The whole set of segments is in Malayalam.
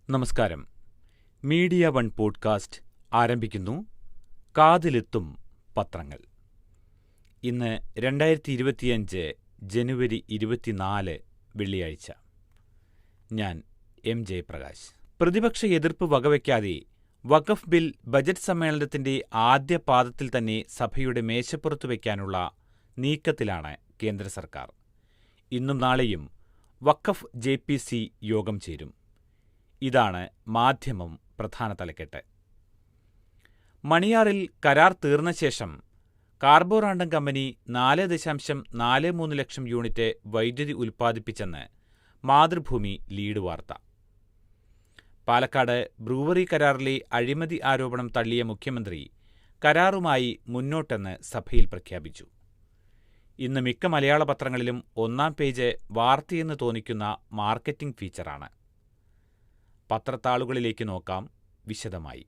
നമസ്കാരം. മീഡിയ വൺ പോഡ്കാസ്റ്റ് ആരംഭിക്കുന്നു. കാതിലെത്തും പത്രങ്ങൾ. ഇന്ന് 2025 ജനുവരി 24 വെള്ളിയാഴ്ച. ഞാൻ എം ജയപ്രകാശ്. പ്രതിപക്ഷ എതിർപ്പ് വകവയ്ക്കാതെ വഖഫ് ബിൽ ബജറ്റ് സമ്മേളനത്തിന്റെ ആദ്യ പാദത്തിൽ തന്നെ സഭയുടെ മേശപ്പുറത്തു വയ്ക്കാനുള്ള നീക്കത്തിലാണ് കേന്ദ്ര സർക്കാർ. ഇന്നും നാളെയും വഖഫ് JPC യോഗം ചേരും. ഇതാണ് മാധ്യമം പ്രധാന തലക്കെട്ട്. മണിയാറിൽ കരാർ തീർന്ന ശേഷം കാർബോറാണ്ടം കമ്പനി 4.43 ലക്ഷം യൂണിറ്റ് വൈദ്യുതി ഉൽപ്പാദിപ്പിച്ചെന്ന് മാതൃഭൂമി ലീഡ് വാർത്ത. പാലക്കാട് ബ്രൂവറി കരാറിലെ അഴിമതി ആരോപണം തള്ളിയ മുഖ്യമന്ത്രി കരാറുമായി മുന്നോട്ടെന്ന് സഭയിൽ പ്രഖ്യാപിച്ചു. ഇന്ന് മിക്ക മലയാള പത്രങ്ങളിലും ഒന്നാം പേജ് വാർത്തയെന്ന് തോന്നിക്കുന്ന മാർക്കറ്റിംഗ് ഫീച്ചറാണ്. പത്രത്താളുകളിലേക്ക് നോക്കാം വിശദമായി.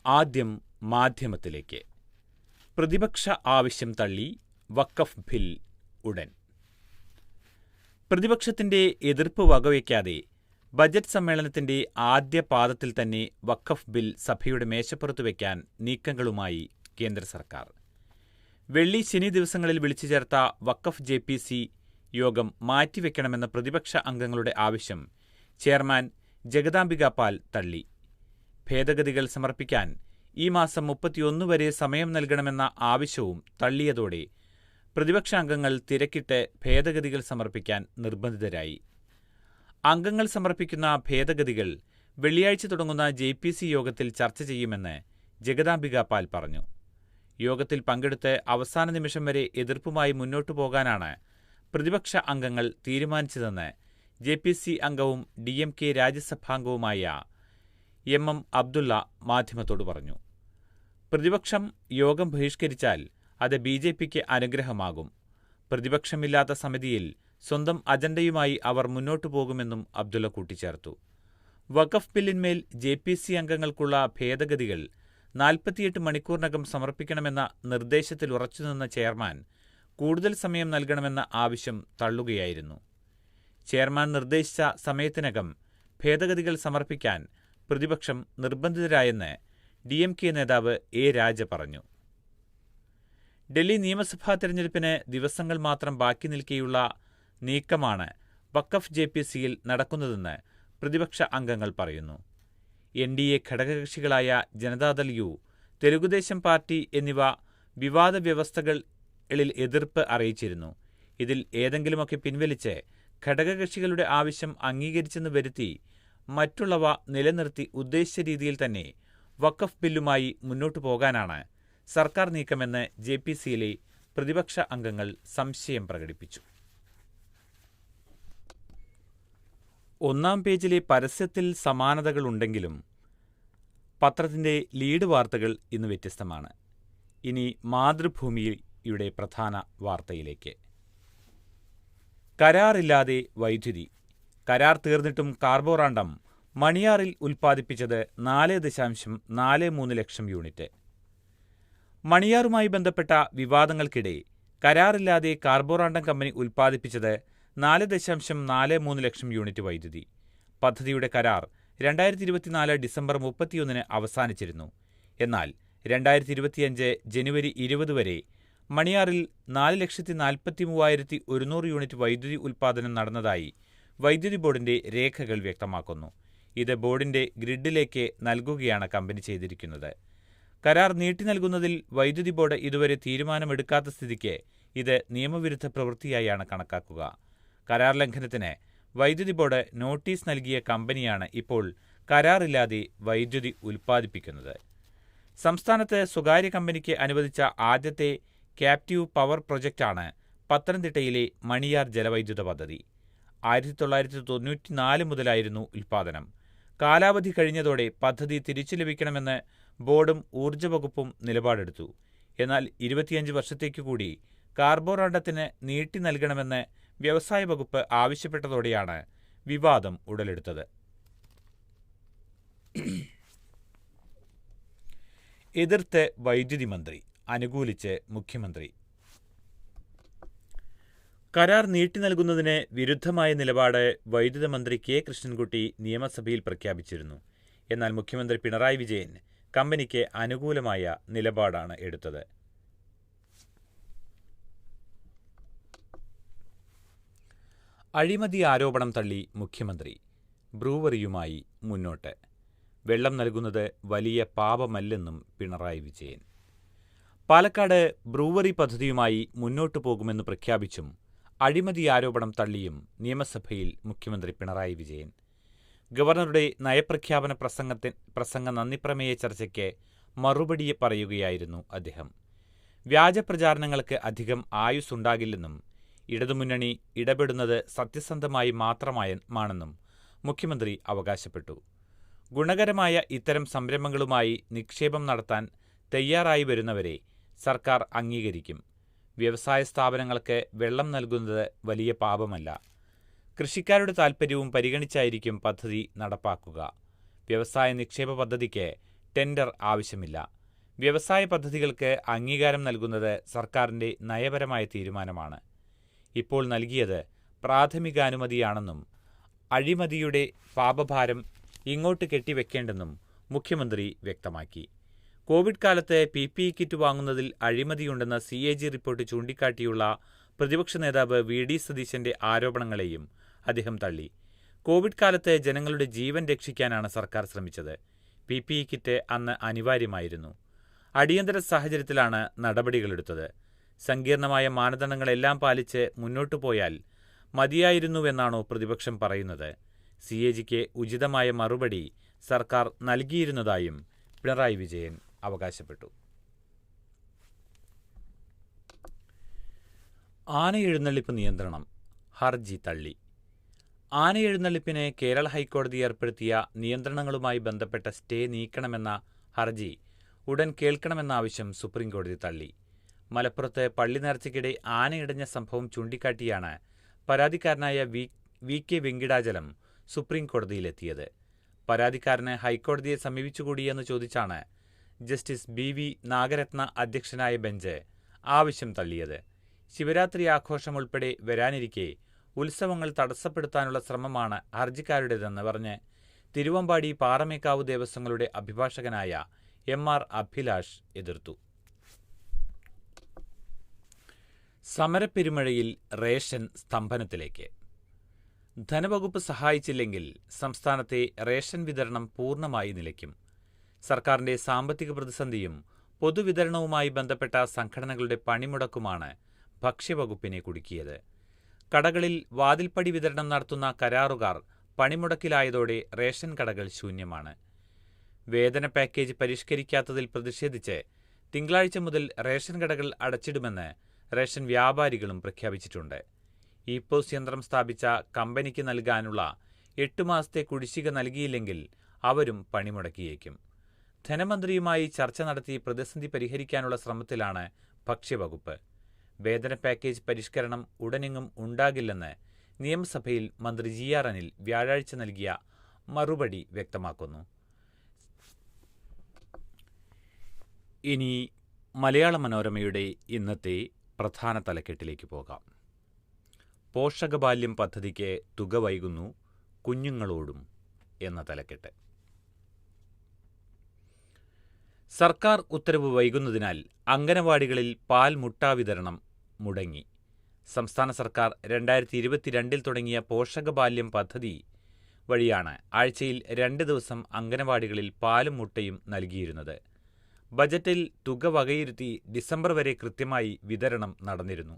ആദ്യം മാധ്യമത്തിലേക്ക്. പ്രതിപക്ഷ ആവശ്യം തള്ളി വഖഫ് ബിൽ ഉടൻ. പ്രതിപക്ഷത്തിന്റെ എതിർപ്പ് വകവയ്ക്കാതെ ബജറ്റ് സമ്മേളനത്തിന്റെ ആദ്യ പാദത്തിൽ തന്നെ വഖഫ് ബിൽ സഭയുടെ മേശപ്പുറത്തു വയ്ക്കാൻ നീക്കങ്ങളുമായി കേന്ദ്ര സർക്കാർ. വെള്ളി ശനി ദിവസങ്ങളിൽ വിളിച്ചു ചേർത്ത വഖഫ് JPC യോഗം മാറ്റിവെക്കണമെന്ന പ്രതിപക്ഷ അംഗങ്ങളുടെ ആവശ്യം ചെയർമാൻ ജഗദാംബിക പാൽ തള്ളി. ഭേദഗതികൾ സമർപ്പിക്കാൻ ഈ മാസം 31 വരെ സമയം നൽകണമെന്ന ആവശ്യവും തള്ളിയതോടെ പ്രതിപക്ഷ അംഗങ്ങൾ തിരക്കിട്ട് ഭേദഗതികൾ സമർപ്പിക്കാൻ നിർബന്ധിതരായി. അംഗങ്ങൾ സമർപ്പിക്കുന്ന ഭേദഗതികൾ വെള്ളിയാഴ്ച തുടങ്ങുന്ന JPC യോഗത്തിൽ ചർച്ച ചെയ്യുമെന്ന് ജഗദാംബിക പാൽ പറഞ്ഞു. യോഗത്തിൽ പങ്കെടുത്ത് അവസാന നിമിഷം വരെ എതിർപ്പുമായി മുന്നോട്ടു പോകാനാണ് പ്രതിപക്ഷ അംഗങ്ങൾ തീരുമാനിച്ചതെന്ന് JPC അംഗവും DMK രാജ്യസഭാംഗവുമായ MM അബ്ദുള്ള മാധ്യമത്തോട് പറഞ്ഞു. പ്രതിപക്ഷം യോഗം ബഹിഷ്കരിച്ചാൽ അത് BJPക്ക് അനുഗ്രഹമാകും. പ്രതിപക്ഷമില്ലാത്ത സമിതിയിൽ സ്വന്തം അജണ്ടയുമായി അവർ മുന്നോട്ടു പോകുമെന്നും അബ്ദുള്ള കൂട്ടിച്ചേർത്തു. വഖഫ് ബില്ലിന്മേൽ JPC അംഗങ്ങൾക്കുള്ള ഭേദഗതികൾ 48 മണിക്കൂറിനകം സമർപ്പിക്കണമെന്ന നിർദ്ദേശത്തിൽ ഉറച്ചുനിന്ന ചെയർമാൻ കൂടുതൽ സമയം നൽകണമെന്ന ആവശ്യം തള്ളുകയായിരുന്നു. ചെയർമാൻ നിർദ്ദേശിച്ച സമയത്തിനകം ഭേദഗതികൾ സമർപ്പിക്കാൻ പ്രതിപക്ഷം നിർബന്ധിതരായെന്ന് DMK നേതാവ് A. രാജ പറഞ്ഞു. ഡൽഹി നിയമസഭാ തെരഞ്ഞെടുപ്പിന് ദിവസങ്ങൾ മാത്രം ബാക്കി നിൽക്കെയുള്ള നീക്കമാണ് വഖഫ് JPCയിൽ നടക്കുന്നതെന്ന് പ്രതിപക്ഷ അംഗങ്ങൾ പറയുന്നു. NDA ഘടകകക്ഷികളായ ജനതാദൾ U, തെലുഗുദേശം പാർട്ടി എന്നിവ വിവാദ വ്യവസ്ഥകളിൽ എതിർപ്പ് അറിയിച്ചിരുന്നു. ഇതിൽ ഏതെങ്കിലുമൊക്കെ പിൻവലിച്ച് ഘടകകക്ഷികളുടെ ആവശ്യം അംഗീകരിച്ചെന്ന് വരുത്തി മറ്റുള്ളവ നിലനിർത്തി ഉദ്ദേശിച്ച രീതിയിൽ തന്നെ വഖഫ് ബില്ലുമായി മുന്നോട്ടു പോകാനാണ് സർക്കാർ നീക്കമെന്ന് JPCയിലെ പ്രതിപക്ഷ അംഗങ്ങൾ സംശയം പ്രകടിപ്പിച്ചു. ഒന്നാം പേജിലെ പരസ്യത്തിൽ സമാനതകളുണ്ടെങ്കിലും പത്രത്തിന്റെ ലീഡ് വാർത്തകൾ ഇന്ന് വ്യത്യസ്തമാണ്. ഇനി മാതൃഭൂമിയുടെ പ്രധാന വാർത്തയിലേക്ക്. കരാറില്ലാതെ വൈദ്യുതി. കരാർ തീർന്നിട്ടും കാർബോറാണ്ടം മണിയാറിൽ ഉൽപ്പാദിപ്പിച്ചത് 4.43 ലക്ഷം യൂണിറ്റ്. മണിയാറുമായി ബന്ധപ്പെട്ട വിവാദങ്ങൾക്കിടെ കരാറില്ലാതെ കാർബോറാണ്ടം കമ്പനി ഉൽപ്പാദിപ്പിച്ചത് 4.43 ലക്ഷം യൂണിറ്റ് വൈദ്യുതി. പദ്ധതിയുടെ കരാർ 2024 ഡിസംബർ 31 അവസാനിച്ചിരുന്നു. എന്നാൽ 2025 ജനുവരി 20 വരെ മണിയാറിൽ 4,43,100 യൂണിറ്റ് വൈദ്യുതി ഉൽപ്പാദനം നടന്നതായി വൈദ്യുതി ബോർഡിന്റെ രേഖകൾ വ്യക്തമാക്കുന്നു. ഇത് ബോർഡിന്റെ ഗ്രിഡിലേക്ക് നൽകുകയാണ് കമ്പനി ചെയ്തിരിക്കുന്നത്. കരാർ നീട്ടി നൽകുന്നതിൽ വൈദ്യുതി ബോർഡ് ഇതുവരെ തീരുമാനമെടുക്കാത്ത സ്ഥിതിക്ക് ഇത് നിയമവിരുദ്ധ പ്രവൃത്തിയായാണ് കണക്കാക്കുക. കരാർ ലംഘനത്തിന് വൈദ്യുതി ബോർഡ് നോട്ടീസ് നൽകിയ കമ്പനിയാണ് ഇപ്പോൾ കരാറില്ലാതെ വൈദ്യുതി ഉൽപ്പാദിപ്പിക്കുന്നത്. സംസ്ഥാനത്ത് സ്വകാര്യ കമ്പനിക്ക് അനുവദിച്ച ആദ്യത്തെ ക്യാപ്റ്റീവ് പവർ പ്രൊജക്റ്റാണ് പത്തനംതിട്ടയിലെ മണിയാർ ജലവൈദ്യുത പദ്ധതി. 1994 മുതലായിരുന്നു ഉൽപ്പാദനം. കാലാവധി കഴിഞ്ഞതോടെ പദ്ധതി തിരിച്ചു ലഭിക്കണമെന്ന് ബോർഡും ഊർജ്ജ വകുപ്പും നിലപാടെടുത്തു. എന്നാൽ 25 വർഷത്തേക്കു കൂടി കാർബോറാണ്ടത്തിന് നീട്ടി നൽകണമെന്ന് വ്യവസായ വകുപ്പ് ആവശ്യപ്പെട്ടതോടെയാണ് വിവാദം ഉടലെടുത്തത്. എതിർത്ത് വൈദ്യുതി മന്ത്രി, അനുകൂലിച്ച് മുഖ്യമന്ത്രി. കരാർ നീട്ടി നൽകുന്നതിന് വിരുദ്ധമായ നിലപാട് വൈദ്യുത മന്ത്രി കെ കൃഷ്ണൻകുട്ടി നിയമസഭയിൽ പ്രഖ്യാപിച്ചിരുന്നു. എന്നാൽ മുഖ്യമന്ത്രി പിണറായി വിജയൻ കമ്പനിക്ക് അനുകൂലമായ നിലപാടാണ് എടുത്തത്. അഴിമതി ആരോപണം തള്ളി മുഖ്യമന്ത്രി. ബ്രൂവറിയുമായി മുന്നോട്ട്. വെള്ളം നൽകുന്നത് വലിയ പാപമല്ലെന്നും പിണറായി വിജയൻ. പാലക്കാട് ബ്രൂവറി പദ്ധതിയുമായി മുന്നോട്ടു പോകുമെന്ന് പ്രഖ്യാപിച്ചും അഴിമതി ആരോപണം തള്ളിയും നിയമസഭയിൽ മുഖ്യമന്ത്രി പിണറായി വിജയൻ. ഗവർണറുടെ നയപ്രഖ്യാപന പ്രസംഗ നന്ദിപ്രമേയ ചർച്ചയ്ക്ക് മറുപടി പറയുകയായിരുന്നു അദ്ദേഹം. വ്യാജ പ്രചാരണങ്ങൾക്ക് അധികം ആയുസ്സുണ്ടാകില്ലെന്നും ഇടതുമുന്നണി ഇടപെടുന്നത് സത്യസന്ധമായി മാത്രമാണെന്നും മുഖ്യമന്ത്രി അവകാശപ്പെട്ടു. ഗുണകരമായ ഇത്തരം സംരംഭങ്ങളുമായി നിക്ഷേപം നടത്താൻ തയ്യാറായി വരുന്നവരെ സർക്കാർ അംഗീകരിക്കും. വ്യവസായ സ്ഥാപനങ്ങൾക്ക് വെള്ളം നൽകുന്നത് വലിയ പാപമല്ല. കൃഷിക്കാരുടെ താൽപ്പര്യവും പരിഗണിച്ചായിരിക്കും പദ്ധതി നടപ്പാക്കുക. വ്യവസായ നിക്ഷേപ പദ്ധതിക്ക് ടെൻഡർ ആവശ്യമില്ല. വ്യവസായ പദ്ധതികൾക്ക് അംഗീകാരം നൽകുന്നത് സർക്കാരിൻ്റെ നയപരമായ തീരുമാനമാണ്. ഇപ്പോൾ നൽകിയത് പ്രാഥമികാനുമതിയാണെന്നും അഴിമതിയുടെ പാപഭാരം ഇങ്ങോട്ട് കെട്ടിവെക്കേണ്ടെന്നും മുഖ്യമന്ത്രി വ്യക്തമാക്കി. കോവിഡ് കാലത്ത് PPE കിറ്റ് വാങ്ങുന്നതിൽ അഴിമതിയുണ്ടെന്ന CAG റിപ്പോർട്ട് ചൂണ്ടിക്കാട്ടിയുള്ള പ്രതിപക്ഷ നേതാവ് VD സതീശന്റെ ആരോപണങ്ങളെയും അദ്ദേഹം തള്ളി. കോവിഡ് കാലത്ത് ജനങ്ങളുടെ ജീവൻ രക്ഷിക്കാനാണ് സർക്കാർ ശ്രമിച്ചത്. PPE കിറ്റ് അന്ന് അനിവാര്യമായിരുന്നു. അടിയന്തര സാഹചര്യത്തിലാണ് നടപടികളെടുത്തത്. സങ്കീർണമായ മാനദണ്ഡങ്ങളെല്ലാം പാലിച്ച് മുന്നോട്ടു പോയാൽ മതിയായിരുന്നുവെന്നാണോ പ്രതിപക്ഷം പറയുന്നത്? CAGക്ക് ഉചിതമായ മറുപടി സർക്കാർ നൽകിയിരുന്നതായും പിണറായി വിജയൻ അവകാശപ്പെട്ടു. ആനയെഴുന്നള്ളിപ്പ് നിയന്ത്രണം ഹർജി തള്ളി. ആനയെഴുന്നള്ളിപ്പിന് കേരള ഹൈക്കോടതി ഏർപ്പെടുത്തിയ നിയന്ത്രണങ്ങളുമായി ബന്ധപ്പെട്ട സ്റ്റേ നീക്കണമെന്ന ഹർജി ഉടൻ കേൾക്കണമെന്ന ആവശ്യം സുപ്രീംകോടതി തള്ളി. മലപ്പുറത്ത് പള്ളി നേർച്ചയ്ക്കിടെ ആനയിടഞ്ഞ സംഭവം ചൂണ്ടിക്കാട്ടിയാണ് പരാതിക്കാരനായ VK വെങ്കിടാചലം സുപ്രീംകോടതിയിലെത്തിയത്. പരാതിക്കാരന് ഹൈക്കോടതിയെ സമീപിച്ചുകൂടിയെന്ന് ചോദിച്ചാണ് ജസ്റ്റിസ് BV നാഗരത്ന അധ്യക്ഷനായ ബെഞ്ച് ആവശ്യം തള്ളിയത്. ശിവരാത്രി ആഘോഷം ഉൾപ്പെടെ വരാനിരിക്കെ ഉത്സവങ്ങൾ തടസ്സപ്പെടുത്താനുള്ള ശ്രമമാണ് ഹർജിക്കാരുടേതെന്ന് പറഞ്ഞ് തിരുവമ്പാടി പാറമേക്കാവ് ദേവസ്വങ്ങളുടെ അഭിഭാഷകനായ MR അഭിലാഷ് എതിർത്തു. സമരപ്പെരുമഴയിൽ റേഷൻ സ്തംഭനത്തിലേക്ക്. ധനവകുപ്പ് സഹായിച്ചില്ലെങ്കിൽ സംസ്ഥാനത്തെ റേഷൻ വിതരണം പൂർണ്ണമായി നിലയ്ക്കും. സർക്കാരിന്റെ സാമ്പത്തിക പ്രതിസന്ധിയും പൊതുവിതരണവുമായി ബന്ധപ്പെട്ട സംഘടനകളുടെ പണിമുടക്കുമാണ് ഭക്ഷ്യവകുപ്പിനെ കുടുക്കിയത്. കടകളിൽ വാതിൽപ്പടി വിതരണം നടത്തുന്ന കരാറുകാർ പണിമുടക്കിലായതോടെ റേഷൻ കടകൾ ശൂന്യമാണ്. വേതന പാക്കേജ് പരിഷ്കരിക്കാത്തതിൽ പ്രതിഷേധിച്ച് തിങ്കളാഴ്ച മുതൽ റേഷൻ കടകൾ അടച്ചിടുമെന്ന് റേഷൻ വ്യാപാരികളും പ്രഖ്യാപിച്ചിട്ടുണ്ട്. ഇപോസ് യന്ത്രം സ്ഥാപിച്ച കമ്പനിക്ക് നൽകാനുള്ള 8 മാസത്തെ കുടിശ്ശിക നൽകിയില്ലെങ്കിൽ അവരും പണിമുടക്കിയേക്കും. ധനമന്ത്രിയുമായി ചർച്ച നടത്തി പ്രതിസന്ധി പരിഹരിക്കാനുള്ള ശ്രമത്തിലാണ് ഭക്ഷ്യവകുപ്പ്. വേതന പാക്കേജ് പരിഷ്കരണം ഉടനെങ്ങും ഉണ്ടാകില്ലെന്ന് നിയമസഭയിൽ മന്ത്രി GR അനിൽ വ്യാഴാഴ്ച നൽകിയ മറുപടി വ്യക്തമാക്കുന്നു. ഇനി മലയാള മനോരമയുടെ ഇന്നത്തെ പ്രധാന തലക്കെട്ടിലേക്ക് പോകാം. പോഷകബാല്യം പദ്ധതിക്ക് തുക വൈകുന്നു, കുഞ്ഞുങ്ങളോടും എന്ന തലക്കെട്ട്. സർക്കാർ ഉത്തരവ് വൈകുന്നതിനാൽ അംഗനവാടികളിൽ പാൽ മുട്ട വിതരണം മുടങ്ങി. സംസ്ഥാന സർക്കാർ 2022 തുടങ്ങിയ പോഷകബാല്യം പദ്ധതി വഴിയാണ് ആഴ്ചയിൽ 2 ദിവസം അംഗനവാടികളിൽ പാലും മുട്ടയും നൽകിയിരുന്നത്. ബജറ്റിൽ തുക വകയിരുത്തി ഡിസംബർ വരെ കൃത്യമായി വിതരണം നടന്നിരുന്നു.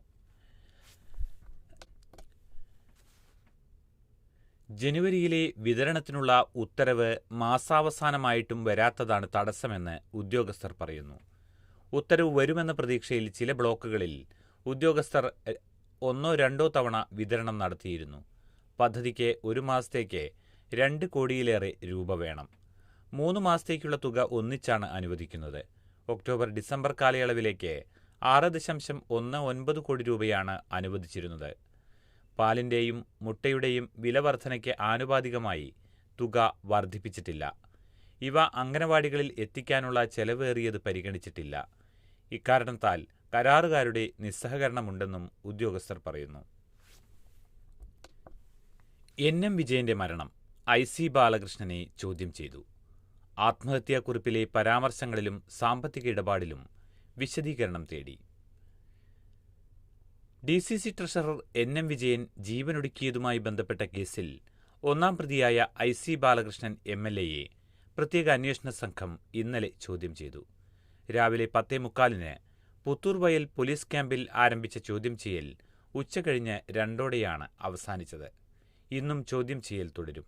ജനുവരിയിലെ വിതരണത്തിനുള്ള ഉത്തരവ് മാസാവസാനമായിട്ടും വരാത്തതാണ് തടസ്സമെന്ന് ഉദ്യോഗസ്ഥർ പറയുന്നു. ഉത്തരവ് വരുമെന്ന പ്രതീക്ഷയിൽ ചില ബ്ലോക്കുകളിൽ ഉദ്യോഗസ്ഥർ 1-2 തവണ വിതരണം നടത്തിയിരുന്നു. പദ്ധതിക്ക് 1 മാസത്തേക്ക് 2 കോടിയിലേറെ രൂപ വേണം. 3 മാസത്തേക്കുള്ള തുക ഒന്നിച്ചാണ് അനുവദിക്കുന്നത്. ഒക്ടോബർ-ഡിസംബർ കാലയളവിലേക്ക് 6.19 കോടി രൂപയാണ് അനുവദിച്ചിരുന്നത്. പാലിന്റെയും മുട്ടയുടെയും വില വർധനയ്ക്ക് ആനുപാതികമായി തുക വർദ്ധിപ്പിച്ചിട്ടില്ല. ഇവ അംഗനവാടികളിൽ എത്തിക്കാനുള്ള ചെലവേറിയത് പരിഗണിച്ചിട്ടില്ല. ഇക്കാരണത്താൽ കരാറുകാരുടെ നിസ്സഹകരണമുണ്ടെന്നും ഉദ്യോഗസ്ഥർ പറയുന്നു. എൻ വിജയന്റെ മരണം IC ബാലകൃഷ്ണനെ ചോദ്യം ചെയ്തു. ആത്മഹത്യാക്കുറിപ്പിലെ പരാമർശങ്ങളിലും സാമ്പത്തിക ഇടപാടിലും വിശദീകരണം തേടി. DCC ട്രഷറർ എൻ വിജയൻ ജീവനൊടുക്കിയതുമായി ബന്ധപ്പെട്ട കേസിൽ ഒന്നാം പ്രതിയായ IC ബാലകൃഷ്ണൻ MLAയെ പ്രത്യേക അന്വേഷണ സംഘം ഇന്നലെ ചോദ്യം ചെയ്തു. രാവിലെ 10:45 പുത്തൂർ വയൽ പോലീസ് ക്യാമ്പിൽ ആരംഭിച്ച ചോദ്യം ചെയ്യൽ ഉച്ചകഴിഞ്ഞ് 2:00 അവസാനിച്ചത്. ഇന്നും ചോദ്യം ചെയ്യൽ തുടരും.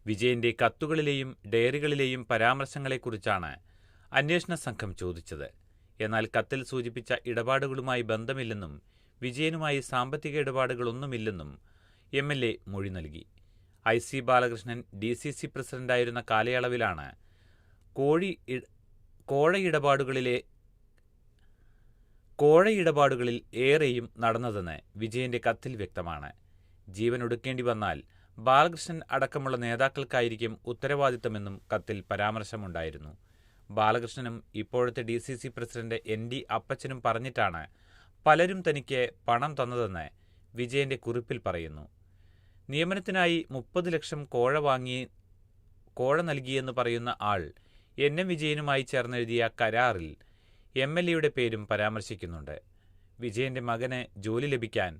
വിജയന്റെ കത്തുകളിലെയും ഡയറികളിലെയും പരാമർശങ്ങളെക്കുറിച്ചാണ് അന്വേഷണ സംഘം ചോദിച്ചത്. എന്നാൽ കത്തിൽ സൂചിപ്പിച്ച ഇടപാടുകളുമായി ബന്ധമില്ലെന്നും വിജയനുമായി സാമ്പത്തിക ഇടപാടുകളൊന്നുമില്ലെന്നും MLA മൊഴി നൽകി. IC ബാലകൃഷ്ണൻ DCC പ്രസിഡന്റായിരുന്ന കാലയളവിലാണ് കോഴയിടപാടുകളിൽ ഏറെയും നടന്നതെന്ന് വിജയന്റെ കത്തിൽ വ്യക്തമാണ്. ജീവനൊടുക്കേണ്ടി വന്നാൽ ബാലകൃഷ്ണൻ അടക്കമുള്ള നേതാക്കൾക്കായിരിക്കും ഉത്തരവാദിത്തമെന്നും കത്തിൽ പരാമർശമുണ്ടായിരുന്നു. ബാലകൃഷ്ണനും ഇപ്പോഴത്തെ DCC പ്രസിഡന്റ് ND അപ്പച്ചനും പറഞ്ഞിട്ടാണ് പലരും തനിക്ക് പണം തന്നതെന്ന് വിജയന്റെ കുറിപ്പിൽ പറയുന്നു. നിയമനത്തിനായി 30 ലക്ഷം കോഴ നൽകിയെന്ന് പറയുന്ന ആൾ NM വിജയനുമായി ചേർന്നെഴുതിയ കരാറിൽ MLAയുടെ പേരും പരാമർശിക്കുന്നുണ്ട്. വിജയന്റെ മകന് ജോലി ലഭിക്കാൻ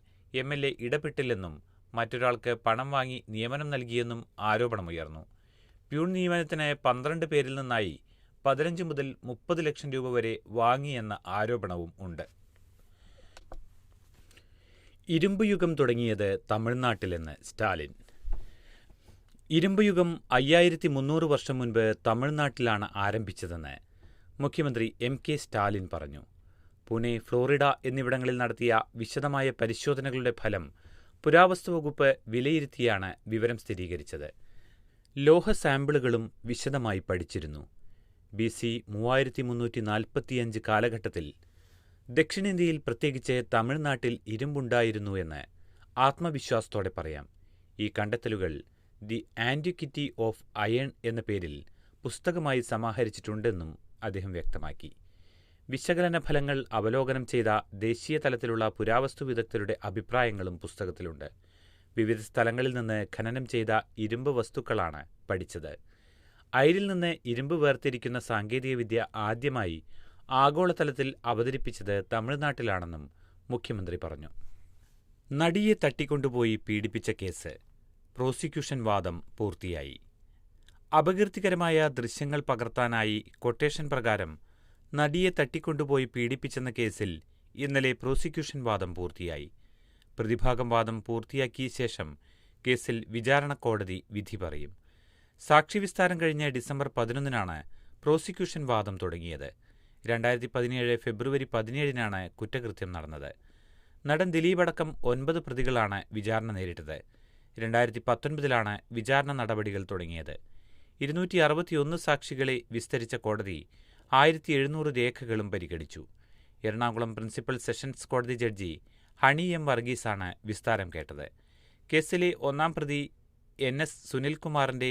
MLA ഇടപെട്ടില്ലെന്നും മറ്റൊരാൾക്ക് പണം വാങ്ങി നിയമനം നൽകിയെന്നും ആരോപണമുയർന്നു. പ്യൂൺ നിയമനത്തിന് 12 പേരിൽ നിന്നായി 15 മുതൽ 30 ലക്ഷം രൂപ വരെ വാങ്ങിയെന്ന ആരോപണവും ഉണ്ട്. ഇരുമ്പുയുഗം തുടങ്ങിയത് തമിഴ്നാട്ടിലെന്ന് സ്റ്റാലിൻ. ഇരുമ്പുയുഗം 5300 വർഷം മുൻപ് തമിഴ്നാട്ടിലാണ് ആരംഭിച്ചതെന്ന് മുഖ്യമന്ത്രി MK സ്റ്റാലിൻ പറഞ്ഞു. പൂനെ, ഫ്ലോറിഡ എന്നിവിടങ്ങളിൽ നടത്തിയ വിശദമായ പരിശോധനകളുടെ ഫലം പുരാവസ്തു വകുപ്പ് വിലയിരുത്തിയാണ് വിവരം സ്ഥിരീകരിച്ചത്. ലോഹ സാമ്പിളുകളും വിശദമായി പഠിച്ചിരുന്നു. BC 3345 കാലഘട്ടത്തിൽ ദക്ഷിണേന്ത്യയിൽ, പ്രത്യേകിച്ച് തമിഴ്നാട്ടിൽ ഇരുമ്പുണ്ടായിരുന്നു എന്ന് ആത്മവിശ്വാസത്തോടെ പറയാം. ഈ കണ്ടെത്തലുകൾ ദി ആന്റിക്വിറ്റി ഓഫ് അയൺ എന്ന പേരിൽ പുസ്തകമായി സമാഹരിച്ചിട്ടുണ്ടെന്നും അദ്ദേഹം വ്യക്തമാക്കി. വിശകലന ഫലങ്ങൾ അവലോകനം ചെയ്ത ദേശീയ തലത്തിലുള്ള പുരാവസ്തു വിദഗ്ധരുടെ അഭിപ്രായങ്ങളും പുസ്തകത്തിലുണ്ട്. വിവിധ സ്ഥലങ്ങളിൽ നിന്ന് ഖനനം ചെയ്ത ഇരുമ്പ് വസ്തുക്കളാണ് പഠിച്ചത്. അയിരിൽ നിന്ന് ഇരുമ്പ് വേർതിരിക്കുന്ന സാങ്കേതികവിദ്യ ആദ്യമായി ആഗോളതലത്തിൽ അവതരിപ്പിച്ചത് തമിഴ്നാട്ടിലാണെന്നും മുഖ്യമന്ത്രി പറഞ്ഞു. നടിയെ തട്ടിക്കൊണ്ടുപോയി പീഡിപ്പിച്ച കേസ് പ്രോസിക്യൂഷൻ വാദം പൂർത്തിയായി. അപകീർത്തികരമായ ദൃശ്യങ്ങൾ പകർത്താനായി കൊട്ടേഷൻ പ്രകാരം നടിയെ തട്ടിക്കൊണ്ടുപോയി പീഡിപ്പിച്ചെന്ന കേസിൽ ഇന്നലെ പ്രോസിക്യൂഷൻ വാദം പൂർത്തിയായി. പ്രതിഭാഗം വാദം പൂർത്തിയാക്കിയ ശേഷം കേസിൽ വിചാരണ കോടതി വിധി പറയും. സാക്ഷിവിസ്താരം കഴിഞ്ഞ ഡിസംബർ 11 പ്രോസിക്യൂഷൻ വാദം തുടങ്ങിയത്. 2017 ഫെബ്രുവരി 17 കുറ്റകൃത്യം നടന്നത്. നടൻ ദിലീപ് അടക്കം 9 പ്രതികളാണ് വിചാരണ നേരിട്ടത്. 2019 വിചാരണ നടപടികൾ തുടങ്ങിയത്. 261 സാക്ഷികളെ വിസ്തരിച്ച കോടതി 1700 രേഖകളും പരിഗണിച്ചു. എറണാകുളം പ്രിൻസിപ്പൽ സെഷൻസ് കോടതി ജഡ്ജി ഹണി M വർഗീസാണ് വിസ്താരം കേട്ടത്. കേസിലെ ഒന്നാം പ്രതി NS സുനിൽകുമാറിന്റെ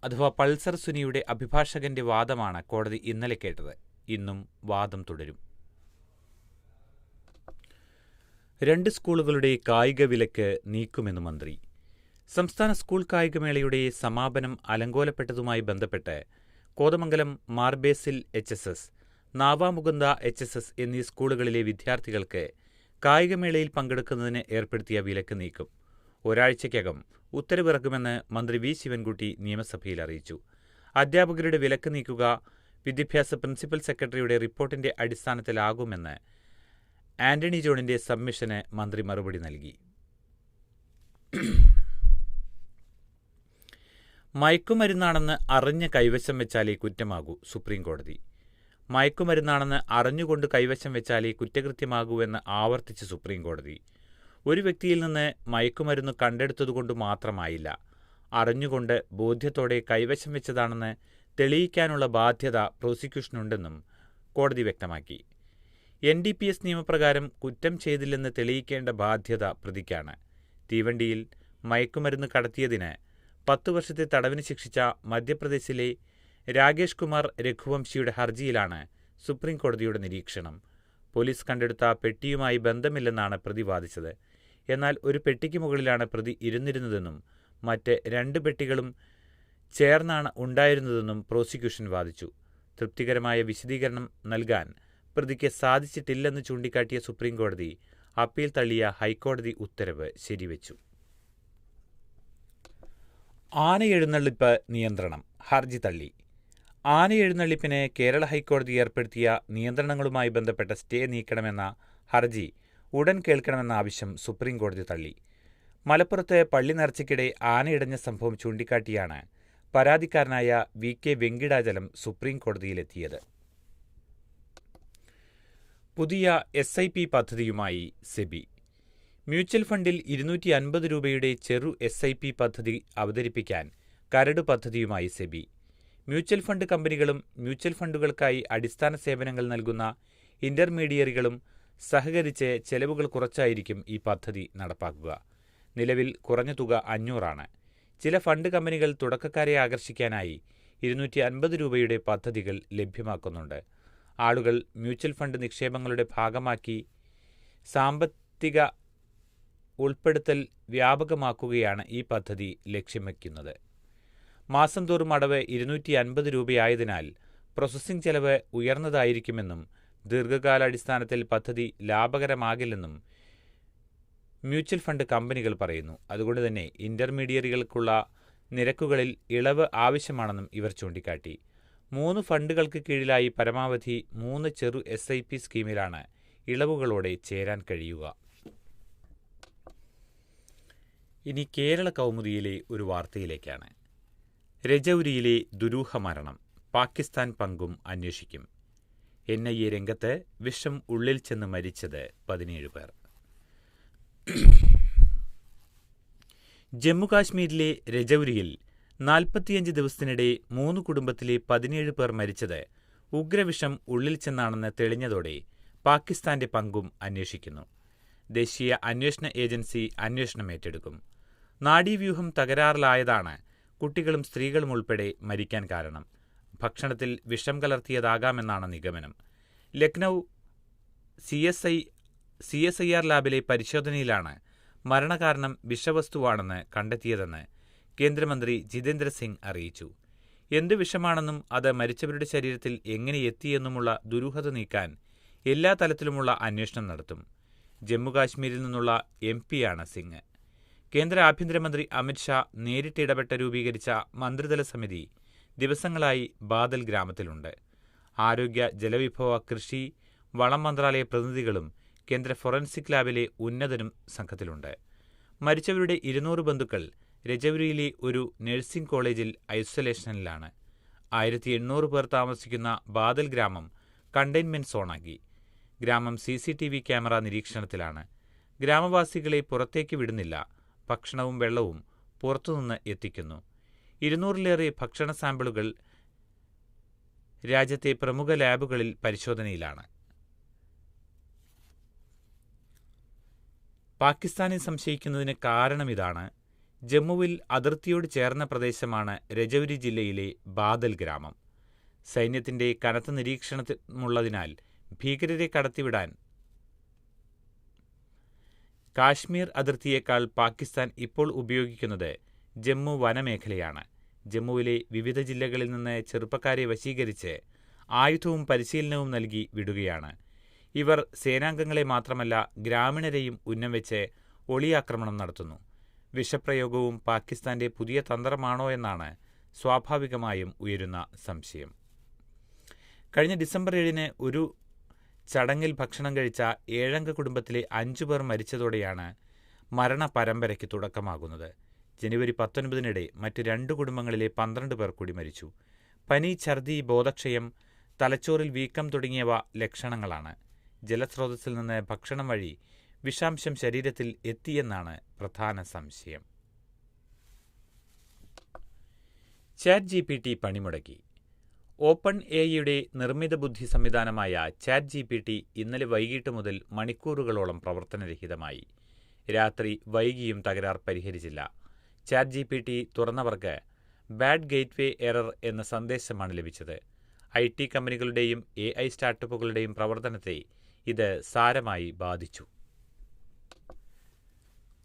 അഥവാ പൾസർ സുനിയുടെ അഭിഭാഷകന്റെ വാദമാണ് കോടതി ഇന്നലെ കേട്ടത്. ഇന്നും വാദം തുടരും. 2 സ്കൂളുകളുടെ കായിക വിലക്ക് നീക്കുമെന്ന് മന്ത്രി. സംസ്ഥാന സ്കൂൾ കായികമേളയുടെ സമാപനം അലങ്കോലപ്പെട്ടതുമായി ബന്ധപ്പെട്ട് കോതമംഗലം മാർബേസിൽ HSS, നാവാമുകുന്ദ HSS എന്നീ സ്കൂളുകളിലെ വിദ്യാർത്ഥികൾക്ക് കായികമേളയിൽ പങ്കെടുക്കുന്നതിന് ഏർപ്പെടുത്തിയ വിലക്ക് നീക്കും. ഒരാഴ്ചയ്ക്കകം ഉത്തരവിറക്കുമെന്ന് മന്ത്രി V ശിവൻകുട്ടി നിയമസഭയിൽ അറിയിച്ചു. അധ്യാപകരുടെ വിലക്ക് നീക്കുക വിദ്യാഭ്യാസ പ്രിൻസിപ്പൽ സെക്രട്ടറിയുടെ റിപ്പോർട്ടിന്റെ അടിസ്ഥാനത്തിലാകുമെന്ന് ആന്റണി ജോണിന്റെ സബ്മിഷന് മന്ത്രി മറുപടി നൽകി. മയക്കുമരുന്നാണെന്ന് അറിഞ്ഞ് കൈവശം വെച്ചാലേ കുറ്റമാകൂ സുപ്രീംകോടതി. മയക്കുമരുന്നാണെന്ന് അറിഞ്ഞുകൊണ്ട് കൈവശം വെച്ചാലേ കുറ്റകൃത്യമാകൂവെന്ന് ആവർത്തിച്ച് സുപ്രീംകോടതി. ഒരു വ്യക്തിയിൽ നിന്ന് മയക്കുമരുന്ന് കണ്ടെടുത്തതുകൊണ്ട് മാത്രമായില്ല, അറിഞ്ഞുകൊണ്ട് ബോധ്യത്തോടെ കൈവശം വെച്ചതാണെന്ന് തെളിയിക്കാനുള്ള ബാധ്യത പ്രോസിക്യൂഷനുണ്ടെന്നും കോടതി വ്യക്തമാക്കി. NDPS നിയമപ്രകാരം കുറ്റം ചെയ്തില്ലെന്ന് തെളിയിക്കേണ്ട ബാധ്യത പ്രതിക്കാണ്. തീവണ്ടിയിൽ മയക്കുമരുന്ന് കടത്തിയതിന് 10 വർഷത്തെ തടവിന് ശിക്ഷിച്ച മധ്യപ്രദേശിലെ രാകേഷ് കുമാർ രഘുവംശിയുടെ ഹർജിയിലാണ് സുപ്രീംകോടതിയുടെ നിരീക്ഷണം. പോലീസ് കണ്ടെടുത്ത പെട്ടിയുമായി ബന്ധമില്ലെന്നാണ് പ്രതി വാദിച്ചത്. എന്നാൽ ഒരു പെട്ടിക്ക് മുകളിലാണ് പ്രതി ഇരുന്നിരുന്നതെന്നും മറ്റ് 2 പെട്ടികളും ചേർന്നാണ് ഉണ്ടായിരുന്നതെന്നും പ്രോസിക്യൂഷൻ വാദിച്ചു. തൃപ്തികരമായ വിശദീകരണം നൽകാൻ പ്രതിക്ക് സാധിച്ചിട്ടില്ലെന്ന് ചൂണ്ടിക്കാട്ടിയ സുപ്രീംകോടതി അപ്പീൽ തള്ളിയ ഹൈക്കോടതി ഉത്തരവ് ശരിവച്ചു. ആനയെഴുന്നള്ളിപ്പ് നിയന്ത്രണം ഹർജി തള്ളി. ആനയെഴുന്നള്ളിപ്പിന് കേരള ഹൈക്കോടതി ഏർപ്പെടുത്തിയ നിയന്ത്രണങ്ങളുമായി ബന്ധപ്പെട്ട സ്റ്റേ നീക്കണമെന്ന ഹർജി ഉടൻ കേൾക്കണമെന്ന ആവശ്യം സുപ്രീംകോടതി തള്ളി. മലപ്പുറത്ത് പള്ളി നേർച്ചയ്ക്കിടെ ആനയിടഞ്ഞ സംഭവം ചൂണ്ടിക്കാട്ടിയാണ് പരാതിക്കാരനായ VK വെങ്കിടാചലം സുപ്രീംകോടതിയിലെത്തിയത്. പുതിയ SIP പദ്ധതിയുമായി സെബി. മ്യൂച്വൽ ഫണ്ടിൽ 250 രൂപയുടെ ചെറു SIP പദ്ധതി അവതരിപ്പിക്കാൻ കരട് പദ്ധതിയുമായി സെബി. മ്യൂച്വൽ ഫണ്ട് കമ്പനികളും മ്യൂച്വൽ ഫണ്ടുകൾക്കായി അടിസ്ഥാന സേവനങ്ങൾ നൽകുന്ന ഇന്റർമീഡിയറികളും സഹകരിച്ച് ചെലവുകൾ കുറച്ചായിരിക്കും ഈ പദ്ധതി നടപ്പാക്കുക. നിലവിൽ കുറഞ്ഞ തുക 500 ആണ്. ചില ഫണ്ട് കമ്പനികൾ തുടക്കക്കാരെ ആകർഷിക്കാനായി 250 രൂപയുടെ പദ്ധതികൾ ലഭ്യമാക്കുന്നുണ്ട്. ആളുകൾ മ്യൂച്വൽ ഫണ്ട് നിക്ഷേപങ്ങളുടെ ഭാഗമാക്കി സാമ്പത്തിക ഉൾപ്പെടുത്തൽ വ്യാപകമാക്കുകയാണ് ഈ പദ്ധതി ലക്ഷ്യം വയ്ക്കുന്നത്. മാസം തോറും അടവ് 250 രൂപയായതിനാൽ പ്രോസസ്സിംഗ് ചെലവ് ഉയർന്നതായിരിക്കുമെന്നും ദീർഘകാലാടിസ്ഥാനത്തിൽ പദ്ധതി ലാഭകരമാകില്ലെന്നും മ്യൂച്വൽ ഫണ്ട് കമ്പനികൾ പറയുന്നു. അതുകൊണ്ട് തന്നെ ഇന്റർമീഡിയറികൾക്കുള്ള നിരക്കുകളിൽ ഇളവ് ആവശ്യമാണെന്നും ഇവർ ചൂണ്ടിക്കാട്ടി. 3 ഫണ്ടുകൾക്ക് കീഴിലായി പരമാവധി 3 ചെറു SIP സ്കീമിലാണ് ഇളവുകളോടെ ചേരാൻ കഴിയുക. ഇനി കേരള കൗമുദിയിലെ ഒരു വാർത്തയിലേക്കാണ്. രജൗരിയിലെ ദുരൂഹ മരണം, പാകിസ്ഥാൻ പങ്കും അന്വേഷിക്കും. NIA രംഗത്ത്, വിഷം ഉള്ളിൽ ചെന്ന് മരിച്ചത് 17 പേർ. ജമ്മുകാശ്മീരിലെ രജൗരിയിൽ 45 ദിവസത്തിനിടെ 3 കുടുംബത്തിലെ 17 പേർ മരിച്ചത് ഉഗ്രവിഷം ഉള്ളിൽ ചെന്നാണെന്ന് തെളിഞ്ഞതോടെ പാകിസ്ഥാന്റെ പങ്കും അന്വേഷിക്കുന്നു. ദേശീയ അന്വേഷണ ഏജൻസി അന്വേഷണം ഏറ്റെടുക്കും. നാഡീവ്യൂഹം തകരാറിലായതാണ് കുട്ടികളും സ്ത്രീകളും ഉൾപ്പെടെ മരിക്കാൻ കാരണം. ഭക്ഷണത്തിൽ വിഷം കലർത്തിയതാകാമെന്നാണ് നിഗമനം. ലക്നൌ CSIR ലാബിലെ പരിശോധനയിലാണ് മരണകാരണം വിഷവസ്തുവാണെന്ന് കണ്ടെത്തിയതെന്ന് കേന്ദ്രമന്ത്രി ജിതേന്ദ്ര സിംഗ് അറിയിച്ചു. എന്ത് വിഷമാണെന്നും അത് മരിച്ചവരുടെ ശരീരത്തിൽ എങ്ങനെ എത്തിയെന്നുമുള്ള ദുരൂഹത നീക്കാൻ എല്ലാ തലത്തിലുമുള്ള അന്വേഷണം നടത്തും. ജമ്മുകാശ്മീരിൽ നിന്നുള്ള MP-യാണ് സിംഗ്. കേന്ദ്ര ആഭ്യന്തരമന്ത്രി അമിത്ഷാ നേരിട്ടിടപെട്ട് രൂപീകരിച്ച മന്ത്രിതല സമിതി ദിവസങ്ങളായി ബാദൽ ഗ്രാമത്തിലുണ്ട്. ആരോഗ്യ, ജലവിഭവ, കൃഷി, വളം മന്ത്രാലയ പ്രതിനിധികളും കേന്ദ്ര ഫോറൻസിക് ലാബിലെ ഉന്നതരും സംഘത്തിലുണ്ട്. മരിച്ചവരുടെ 200 ബന്ധുക്കൾ രജൗരിയിലെ ഒരു നഴ്സിംഗ് കോളേജിൽ ഐസൊലേഷനിലാണ്. 1800 പേർ താമസിക്കുന്ന ബാദൽ ഗ്രാമം കണ്ടെയ്ൻമെന്റ് സോണാക്കി. ഗ്രാമം CCTV ക്യാമറ നിരീക്ഷണത്തിലാണ്. ഗ്രാമവാസികളെ പുറത്തേക്ക് വിടുന്നില്ല. ഭക്ഷണവും വെള്ളവും പുറത്തുനിന്ന് എത്തിക്കുന്നു. 200-ലേറെ ഭക്ഷണ സാമ്പിളുകൾ രാജ്യത്തെ പ്രമുഖ ലാബുകളിൽ പരിശോധനയിലാണ്. പാകിസ്ഥാനെ സംശയിക്കുന്നതിന് കാരണമിതാണ്. ജമ്മുവിൽ അതിർത്തിയോട് ചേർന്ന പ്രദേശമാണ് രജൗരി ജില്ലയിലെ ബാദൽ ഗ്രാമം. സൈന്യത്തിന്റെ കനത്ത നിരീക്ഷണമുള്ളതിനാൽ ഭീകരരെ കടത്തിവിടാൻ കാശ്മീർ അതിർത്തിയേക്കാൾ പാകിസ്ഥാൻ ഇപ്പോൾ ഉപയോഗിക്കുന്നത് ജമ്മു വനമേഖലയാണ്. ജമ്മുവിലെ വിവിധ ജില്ലകളിൽ നിന്ന് ചെറുപ്പക്കാരെ വശീകരിച്ച് ആയുധവും പരിശീലനവും നൽകി വിടുകയാണ്. ഇവർ സേനാംഗങ്ങളെ മാത്രമല്ല ഗ്രാമീണരെയും ഉന്നം വെച്ച് ഒളിയാക്രമണം നടത്തുന്നു. വിഷപ്രയോഗവും പാകിസ്ഥാന്റെ പുതിയ തന്ത്രമാണോ എന്നാണ് സ്വാഭാവികമായും ഉയരുന്ന സംശയം. കഴിഞ്ഞ ഡിസംബർ 7-ന് ഒരു ചടങ്ങിൽ ഭക്ഷണം കഴിച്ച 7-അംഗ കുടുംബത്തിലെ 5 പേർ മരിച്ചതോടെയാണ് മരണ പരമ്പരയ്ക്ക് തുടക്കമാകുന്നത്. ജനുവരി 19-നിടെ മറ്റ് 2 കുടുംബങ്ങളിലെ 12 പേർ കൂടി മരിച്ചു. പനി, ഛർദി, ബോധക്ഷയം, തലച്ചോറിൽ വീക്കം തുടങ്ങിയവ ലക്ഷണങ്ങളാണ്. ജലസ്രോതസ്സിൽ നിന്ന് ഭക്ഷണം വഴി വിഷാംശം ശരീരത്തിൽ എത്തിയെന്നാണ് പ്രധാന സംശയം. ChatGPT പണിമുടക്കി. OpenAIയുടെ നിർമ്മിത ബുദ്ധി സംവിധാനമായ ChatGPT ഇന്നലെ വൈകിട്ട് മുതൽ മണിക്കൂറുകളോളം പ്രവർത്തനരഹിതമായി. രാത്രി വൈകിയും തകരാർ പരിഹരിച്ചില്ല. ChatGPT തുറന്നവർക്ക് ബാഡ് ഗേറ്റ്വേ എറർ എന്ന സന്ദേശമാണ് ലഭിച്ചത്. IT കമ്പനികളുടെയും AI സ്റ്റാർട്ടപ്പുകളുടെയും പ്രവർത്തനത്തെ ഇത് സാരമായി ബാധിച്ചു.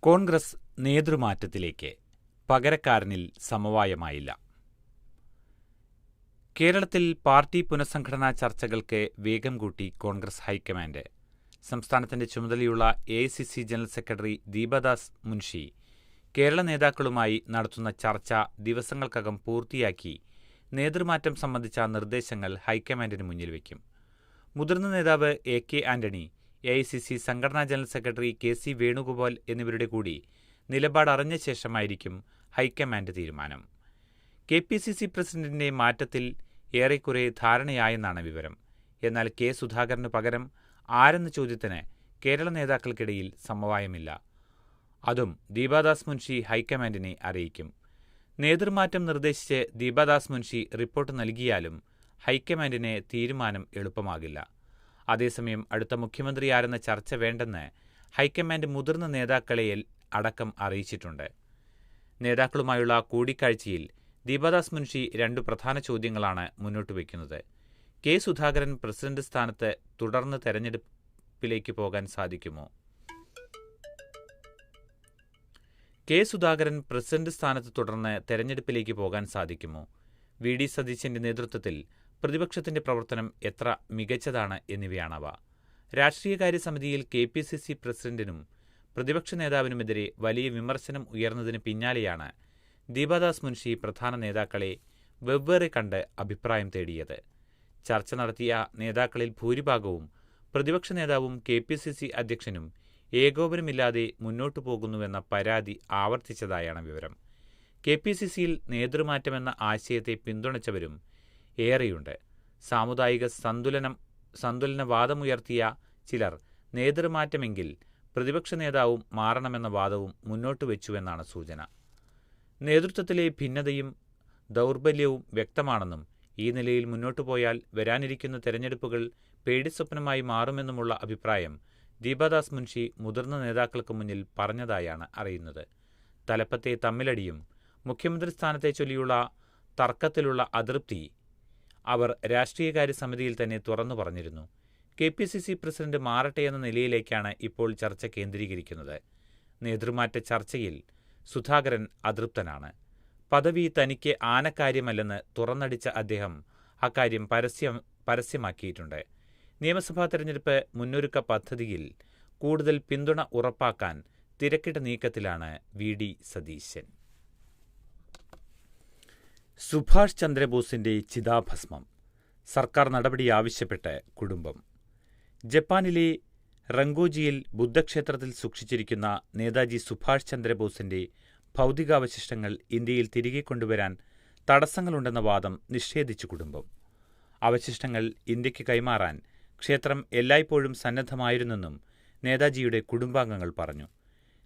കോൺഗ്രസ് നേതൃമാറ്റത്തിലേക്ക്, പകരക്കാരനിൽ സമവായമായില്ല. കേരളത്തിൽ പാർട്ടി പുനഃസംഘടനാ ചർച്ചകൾക്ക് വേഗം കൂട്ടി കോൺഗ്രസ് ഹൈക്കമാൻഡ്. സംസ്ഥാനത്തിന്റെ ചുമതലയുള്ള AICC general secretary Deepadas Munshi Kerala നേതാക്കളുമായി നടത്തുന്ന ചർച്ച ദിവസങ്ങൾക്കകം പൂർത്തിയാക്കി നേതൃമാറ്റം സംബന്ധിച്ച നിർദ്ദേശങ്ങൾ ഹൈക്കമാൻഡിന് മുന്നിൽ വയ്ക്കും. മുതിർന്ന നേതാവ് AK ആന്റണി, AICC സംഘടനാ ജനറൽ സെക്രട്ടറി KC വേണുഗോപാൽ എന്നിവരുടെ കൂടി നിലപാട് അറിഞ്ഞ ശേഷമായിരിക്കും ഹൈക്കമാൻഡ് തീരുമാനം. KPCC പ്രസിഡന്റിന്റെ മാറ്റത്തിൽ ഏറെക്കുറെ ധാരണയായെന്നാണ് വിവരം. എന്നാൽ K. സുധാകരന് പകരം ആരെന്ന ചോദ്യത്തിന് കേരള നേതാക്കൾക്കിടയിൽ സമവായമില്ല. അതും ദീപദാസ് മുൻഷി ഹൈക്കമാൻഡിനെ അറിയിക്കും. നേതൃമാറ്റം നിർദ്ദേശിച്ച് ദീപദാസ് മുൻഷി റിപ്പോർട്ട് നൽകിയാലും ഹൈക്കമാൻഡിന് തീരുമാനം എളുപ്പമാകില്ല. അതേസമയം അടുത്ത മുഖ്യമന്ത്രി ആരെന്ന ചർച്ച വേണ്ടെന്ന് ഹൈക്കമാൻഡ് മുതിർന്ന നേതാക്കളെ അടക്കം അറിയിച്ചിട്ടുണ്ട്. നേതാക്കളുമായുള്ള കൂടിക്കാഴ്ചയിൽ ദീപദാസ് മുൻഷി 2 പ്രധാന ചോദ്യങ്ങളാണ് മുന്നോട്ട് വയ്ക്കുന്നത്. K. സുധാകരൻ പ്രസിഡന്റ് സ്ഥാനത്ത് തുടർന്ന് തെരഞ്ഞെടുപ്പിലേക്ക് പോകാൻ സാധിക്കുമോ? K. സുധാകരൻ പ്രസിഡന്റ് സ്ഥാനത്ത് തുടർന്ന് തെരഞ്ഞെടുപ്പിലേക്ക് പോകാൻ സാധിക്കുമോ? VD സതീശന്റെ നേതൃത്വത്തിൽ പ്രതിപക്ഷത്തിന്റെ പ്രവർത്തനം എത്ര മികച്ചതാണ് എന്നിവയാണവ. രാഷ്ട്രീയകാര്യ സമിതിയിൽ KPCC പ്രസിഡന്റിനും പ്രതിപക്ഷ നേതാവിനുമെതിരെ വലിയ വിമർശനം ഉയർന്നതിന് പിന്നാലെയാണ് ദീപദാസ് മുൻഷി പ്രധാന നേതാക്കളെ വെവ്വേറെ കണ്ട് അഭിപ്രായം തേടിയത്. ചർച്ച നടത്തിയ നേതാക്കളിൽ ഭൂരിഭാഗവും പ്രതിപക്ഷ നേതാവും KPCC അധ്യക്ഷനും ഏകോപനമില്ലാതെ മുന്നോട്ടു പോകുന്നുവെന്ന പരാതി ആവർത്തിച്ചതായാണ് വിവരം. KPCCയിൽ നേതൃമാറ്റമെന്ന ആശയത്തെ പിന്തുണച്ചവരും ഏറെയുണ്ട്. സാമുദായിക സന്തുലനവാദമുയർത്തിയ ചിലർ നേതൃമാറ്റമെങ്കിൽ പ്രതിപക്ഷ നേതാവും മാറണമെന്ന വാദവും മുന്നോട്ട് വെച്ചുവെന്നാണ് സൂചന. നേതൃത്വത്തിലെ ഭിന്നതയും ദൗർബല്യവും വ്യക്തമാണെന്നും ഈ നിലയിൽ മുന്നോട്ടു പോയാൽ വരാനിരിക്കുന്ന തെരഞ്ഞെടുപ്പുകൾ പേടിസ്വപ്നമായി മാറുമെന്നുമുള്ള അഭിപ്രായം ദീപദാസ് മുൻഷി മുതിർന്ന നേതാക്കൾക്ക് മുന്നിൽ പറഞ്ഞതായാണ് അറിയുന്നത്. തലപ്പത്തെ തമ്മിലടിയും മുഖ്യമന്ത്രി സ്ഥാനത്തെ ചൊല്ലിയുള്ള തർക്കത്തിലുള്ള അതൃപ്തി അവർ രാഷ്ട്രീയകാര്യ സമിതിയിൽ തന്നെ തുറന്നു പറഞ്ഞിരുന്നു. KPCC പ്രസിഡന്റ് മാറട്ടെ എന്ന നിലയിലേക്കാണ് ഇപ്പോൾ ചർച്ച കേന്ദ്രീകരിക്കുന്നത്. നേതൃമാറ്റ ചർച്ചയിൽ സുധാകരൻ അതൃപ്തനാണ്. പദവി തനിക്ക് ആനക്കാര്യമല്ലെന്ന് തുറന്നടിച്ച അദ്ദേഹം അക്കാര്യം പരസ്യമാക്കിയിട്ടുണ്ട്. നിയമസഭാ തെരഞ്ഞെടുപ്പ് മുന്നൊരുക്ക പദ്ധതിയിൽ കൂടുതൽ പിന്തുണ ഉറപ്പാക്കാൻ തിരക്കിട്ട നീക്കത്തിലാണ് VD സതീശൻ. സുഭാഷ് ചന്ദ്രബോസിന്റെ ചിതാഭസ്മം സർക്കാർ നടപടി ആവശ്യപ്പെട്ട് കുടുംബം. ജപ്പാനിലെ റങ്കോജിയിൽ ബുദ്ധക്ഷേത്രത്തിൽ സൂക്ഷിച്ചിരിക്കുന്ന നേതാജി സുഭാഷ് ചന്ദ്രബോസിന്റെ ഭൗതികാവശിഷ്ടങ്ങൾ ഇന്ത്യയിൽ തിരികെ കൊണ്ടുവരാൻ തടസ്സങ്ങളുണ്ടെന്ന വാദം നിഷേധിച്ചു കുടുംബം. അവശിഷ്ടങ്ങൾ ഇന്ത്യക്ക് കൈമാറാൻ ക്ഷേത്രം എല്ലായ്പ്പോഴും സന്നദ്ധമായിരുന്നെന്നും നേതാജിയുടെ കുടുംബാംഗങ്ങൾ പറഞ്ഞു.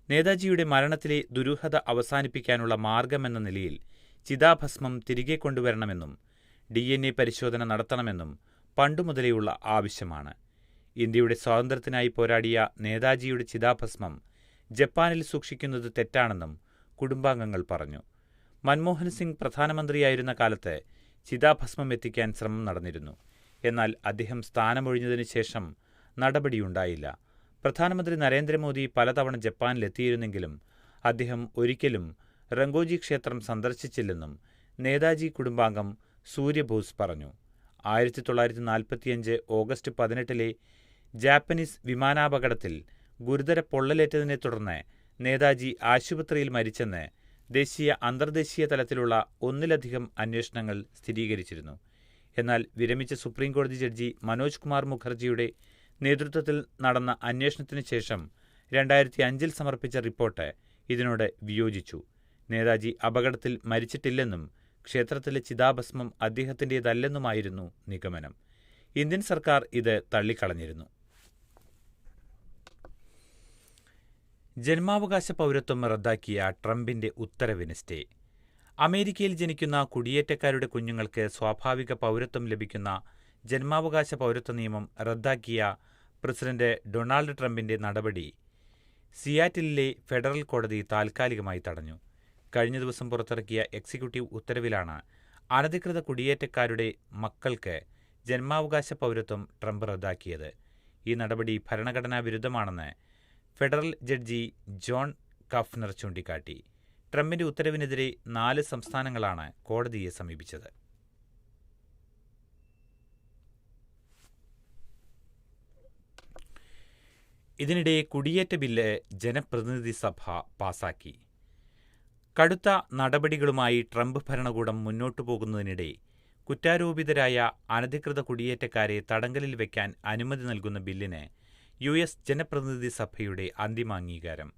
നേതാജിയുടെ മരണത്തിലെ ദുരൂഹത അവസാനിപ്പിക്കാനുള്ള മാർഗമെന്ന നിലയിൽ ചിതാഭസ്മം തിരികെ കൊണ്ടുവരണമെന്നും DNA പരിശോധന നടത്തണമെന്നും പണ്ടുമുതലേയുള്ള ആവശ്യമാണ്. ഇന്ത്യയുടെ സ്വാതന്ത്ര്യത്തിനായി പോരാടിയ നേതാജിയുടെ ചിതാഭസ്മം ജപ്പാനിൽ സൂക്ഷിക്കുന്നത് തെറ്റാണെന്നും കുടുംബാംഗങ്ങൾ പറഞ്ഞു. മൻമോഹൻ സിംഗ് പ്രധാനമന്ത്രിയായിരുന്ന കാലത്ത് ചിതാഭസ്മം എത്തിക്കാൻ ശ്രമം നടന്നിരുന്നു. എന്നാൽ അദ്ദേഹം സ്ഥാനമൊഴിഞ്ഞതിനു ശേഷം നടപടിയുണ്ടായില്ല. പ്രധാനമന്ത്രി നരേന്ദ്രമോദി പലതവണ ജപ്പാനിലെത്തിയിരുന്നെങ്കിലും അദ്ദേഹം ഒരിക്കലും റങ്കോജി ക്ഷേത്രം സന്ദർശിച്ചില്ലെന്നും നേതാജി കുടുംബാംഗം സൂര്യബോസ് പറഞ്ഞു. 1945 ഓഗസ്റ്റ് 18 ജാപ്പനീസ് വിമാനാപകടത്തിൽ ഗുരുതര പൊള്ളലേറ്റതിനെ തുടർന്ന് നേതാജി ആശുപത്രിയിൽ മരിച്ചെന്ന് ദേശീയ അന്തർദേശീയ തലത്തിലുള്ള ഒന്നിലധികം അന്വേഷണങ്ങൾ സ്ഥിരീകരിച്ചിരുന്നു. എന്നാൽ വിരമിച്ച സുപ്രീംകോടതി ജഡ്ജി മനോജ് കുമാർ മുഖർജിയുടെ നേതൃത്വത്തിൽ നടന്ന അന്വേഷണത്തിന് ശേഷം 2005 സമർപ്പിച്ച റിപ്പോർട്ട് ഇതിനോട് വിയോജിച്ചു. നേതാജി അപകടത്തിൽ മരിച്ചിട്ടില്ലെന്നും ക്ഷേത്രത്തിലെ ചിതാഭസ്മം അദ്ദേഹത്തിൻ്റേതല്ലെന്നുമായിരുന്നു നിഗമനം. ഇന്ത്യൻ സർക്കാർ ഇത് തള്ളിക്കളഞ്ഞിരുന്നു. ജന്മാവകാശ പൗരത്വം റദ്ദാക്കിയ ട്രംപിന്റെ ഉത്തരവിന് സ്റ്റേ. അമേരിക്കയിൽ ജനിക്കുന്ന കുടിയേറ്റക്കാരുടെ കുഞ്ഞുങ്ങൾക്ക് സ്വാഭാവിക പൗരത്വം ലഭിക്കുന്ന ജന്മാവകാശ പൗരത്വ നിയമം റദ്ദാക്കിയ പ്രസിഡന്റ് ഡൊണാൾഡ് ട്രംപിന്റെ നടപടി സിയാറ്റിലിലെ ഫെഡറൽ കോടതി താൽക്കാലികമായി തടഞ്ഞു. കഴിഞ്ഞ ദിവസം പുറത്തിറക്കിയ എക്സിക്യൂട്ടീവ് ഉത്തരവിലാണ് അനധികൃത കുടിയേറ്റക്കാരുടെ മക്കൾക്ക് ജന്മാവകാശ പൗരത്വം ട്രംപ് റദ്ദാക്കിയത്. ഈ നടപടി ഭരണഘടനാ വിരുദ്ധമാണെന്ന് ഫെഡറൽ ജഡ്ജി ജോൺ കഫ്നർ ചൂണ്ടിക്കാട്ടി. ട്രംപിന്റെ ഉത്തരവിനെതിരെ 4 സംസ്ഥാനങ്ങളാണ് കോടതിയെ സമീപിച്ചത്. ഇതിനിടെ കുടിയേറ്റ ബില്ല് ജനപ്രതിനിധി സഭ പാസാക്കി. കടുത്ത നടപടികളുമായി ട്രംപ് ഭരണകൂടം മുന്നോട്ടു പോകുന്നതിനിടെ കുറ്റാരോപിതരായ അനധികൃത കുടിയേറ്റക്കാരെ തടങ്കലിൽ വയ്ക്കാൻ അനുമതി നൽകുന്ന ബില്ലിന് US ജനപ്രതിനിധി സഭയുടെ അന്തിമാംഗീകാരം.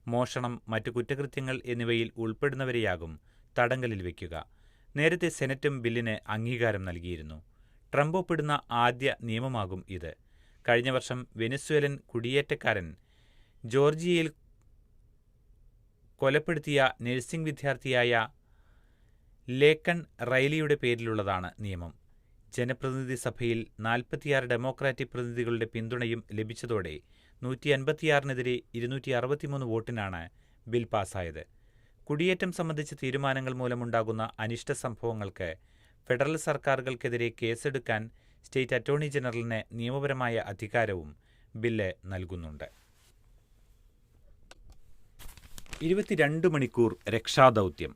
മോഷണം, മറ്റു കുറ്റകൃത്യങ്ങൾ എന്നിവയിൽ ഉൾപ്പെടുന്നവരെയാകും തടങ്കലിൽ വയ്ക്കുക. നേരത്തെ സെനറ്റും ബില്ലിന് അംഗീകാരം നൽകിയിരുന്നു. ട്രംപ് ഒപ്പിടുന്ന ആദ്യ നിയമമാകും ഇത്. കഴിഞ്ഞ വർഷം വെനസ്വേലൻ കുടിയേറ്റക്കാരൻ ജോർജിയയിൽ കൊലപ്പെടുത്തിയ നഴ്സിംഗ് വിദ്യാർത്ഥിയായ ലേക്കൺ റൈലിയുടെ പേരിലുള്ളതാണ് നിയമം. ജനപ്രതിനിധി സഭയിൽ 46 ഡെമോക്രാറ്റിക് പ്രതിനിധികളുടെ പിന്തുണയും ലഭിച്ചതോടെ 156-നെതിരെ 263 വോട്ടിനാണ് ബിൽ പാസായത്. കുടിയേറ്റം സംബന്ധിച്ച തീരുമാനങ്ങൾ മൂലമുണ്ടാകുന്ന അനിഷ്ട സംഭവങ്ങൾക്ക് ഫെഡറൽ സർക്കാരുകൾക്കെതിരെ കേസെടുക്കാൻ സ്റ്റേറ്റ് അറ്റോർണി ജനറലിന് നിയമപരമായ അധികാരവും ബില്ല് നൽകുന്നുണ്ട്. 22 മണിക്കൂർ രക്ഷാദൗത്യം.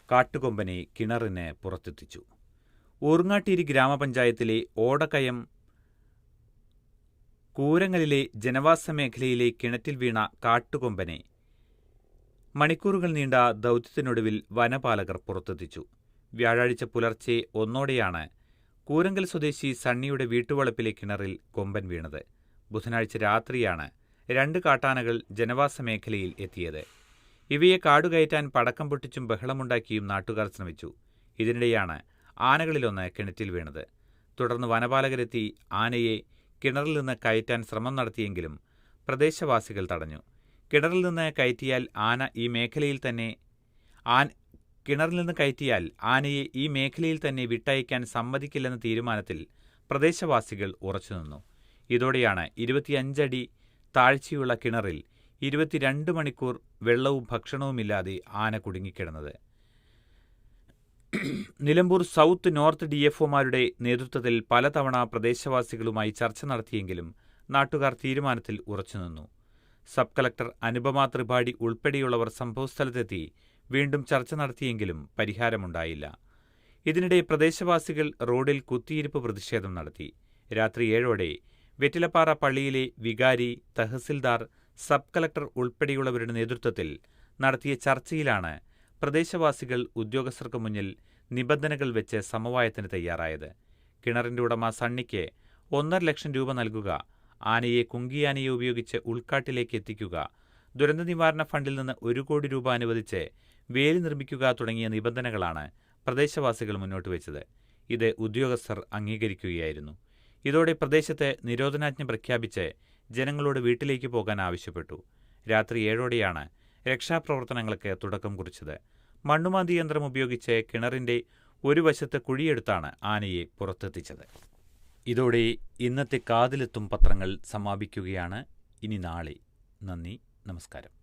കാട്ടുകൊമ്പനെ കിണറിന് പുറത്തെത്തിച്ചു. ഊർങ്ങാട്ടീരി ഗ്രാമപഞ്ചായത്തിലെ ഓടക്കയം കൂരങ്ങലിലെ ജനവാസ മേഖലയിലെ കിണറ്റിൽ വീണ കാട്ടുകൊമ്പനെ മണിക്കൂറുകൾ നീണ്ട ദൗത്യത്തിനൊടുവിൽ വനപാലകർ പുറത്തെത്തിച്ചു. വ്യാഴാഴ്ച പുലർച്ചെ 1-ഓടെയാണ് കൂരങ്കൽ സ്വദേശി സണ്ണിയുടെ വീട്ടുവളപ്പിലെ കിണറിൽ കൊമ്പൻ വീണത്. ബുധനാഴ്ച രാത്രിയാണ് 2 കാട്ടാനകൾ ജനവാസ മേഖലയിൽ എത്തിയത്. ഇവയെ കാടുകയറ്റാൻ പടക്കം പൊട്ടിച്ചും ബഹളമുണ്ടാക്കിയും നാട്ടുകാർ ശ്രമിച്ചു. ഇതിനിടെയാണ് ആനകളിലൊന്ന് കിണറ്റിൽ വീണത്. തുടർന്ന് വനപാലകരെത്തി ആനയെ കിണറിൽ നിന്ന് കയറ്റാൻ ശ്രമം നടത്തിയെങ്കിലും പ്രദേശവാസികൾ തടഞ്ഞു. കിണറിൽ നിന്ന് കയറ്റിയാൽ ആനയെ ഈ മേഖലയിൽ തന്നെ വിട്ടയക്കാൻ സമ്മതിക്കില്ലെന്ന തീരുമാനത്തിൽ പ്രദേശവാസികൾ ഉറച്ചുനിന്നു. ഇതോടെയാണ് 25 അടി താഴ്ചയുള്ള കിണറിൽ 22 മണിക്കൂർ വെള്ളവും ഭക്ഷണവുമില്ലാതെ ആന കുടുങ്ങിക്കിടന്നത്. നിലമ്പൂർ സൗത്ത് നോർത്ത് DFOമാരുടെ നേതൃത്വത്തിൽ പലതവണ പ്രദേശവാസികളുമായി ചർച്ച നടത്തിയെങ്കിലും നാട്ടുകാർ തീരുമാനത്തിൽ ഉറച്ചുനിന്നു. സബ് കളക്ടർ അനുപമ ത്രിപാഠി ഉൾപ്പെടെയുള്ളവർ സംഭവസ്ഥലത്തെത്തി വീണ്ടും ചർച്ച നടത്തിയെങ്കിലും പരിഹാരമുണ്ടായില്ല. ഇതിനിടെ പ്രദേശവാസികൾ റോഡിൽ കുത്തിയിരിപ്പ് പ്രതിഷേധം നടത്തി. രാത്രി 7-ഓടെ വെറ്റിലപ്പാറ പള്ളിയിലെ വികാരി, തഹസിൽദാർ, സബ് കളക്ടർ ഉൾപ്പെടെയുള്ളവരുടെ നേതൃത്വത്തിൽ നടത്തിയ ചർച്ചയിലാണ് പ്രദേശവാസികൾ ഉദ്യോഗസ്ഥർക്ക് മുന്നിൽ നിബന്ധനകൾ വെച്ച് സമവായത്തിന് തയ്യാറായത്. കിണറിന്റെ ഉടമ സണ്ണിക്ക് 1.5 ലക്ഷം രൂപ നൽകുക, ആനയെ കുങ്കിയാനയെ ഉപയോഗിച്ച് ഉൾക്കാട്ടിലേക്ക് എത്തിക്കുക, ദുരന്ത നിവാരണ ഫണ്ടിൽ നിന്ന് 1 കോടി രൂപ അനുവദിച്ച് വേലി നിർമ്മിക്കുക തുടങ്ങിയ നിബന്ധനകളാണ് പ്രദേശവാസികൾ മുന്നോട്ട് വെച്ചത്. ഇത് ഉദ്യോഗസ്ഥർ അംഗീകരിക്കുകയായിരുന്നു. ഇതോടെ പ്രദേശത്ത് നിരോധനാജ്ഞ പ്രഖ്യാപിച്ച് ജനങ്ങളോട് വീട്ടിലേക്ക് പോകാൻ ആവശ്യപ്പെട്ടു. രാത്രി 7-ഓടെയാണ് രക്ഷാപ്രവർത്തനങ്ങൾക്ക് തുടക്കം കുറിച്ചത്. മണ്ണുമാന്തി യന്ത്രം ഉപയോഗിച്ച് കിണറിന്റെ ഒരു വശത്ത് കുഴിയെടുത്താണ് ആനയെ പുറത്തെത്തിച്ചത്. ഇതോടെ ഇന്നത്തെ കാതിലെത്തും പത്രങ്ങൾ സമാപിക്കുകയാണ്. ഇനി നാളെ. നന്ദി, നമസ്കാരം.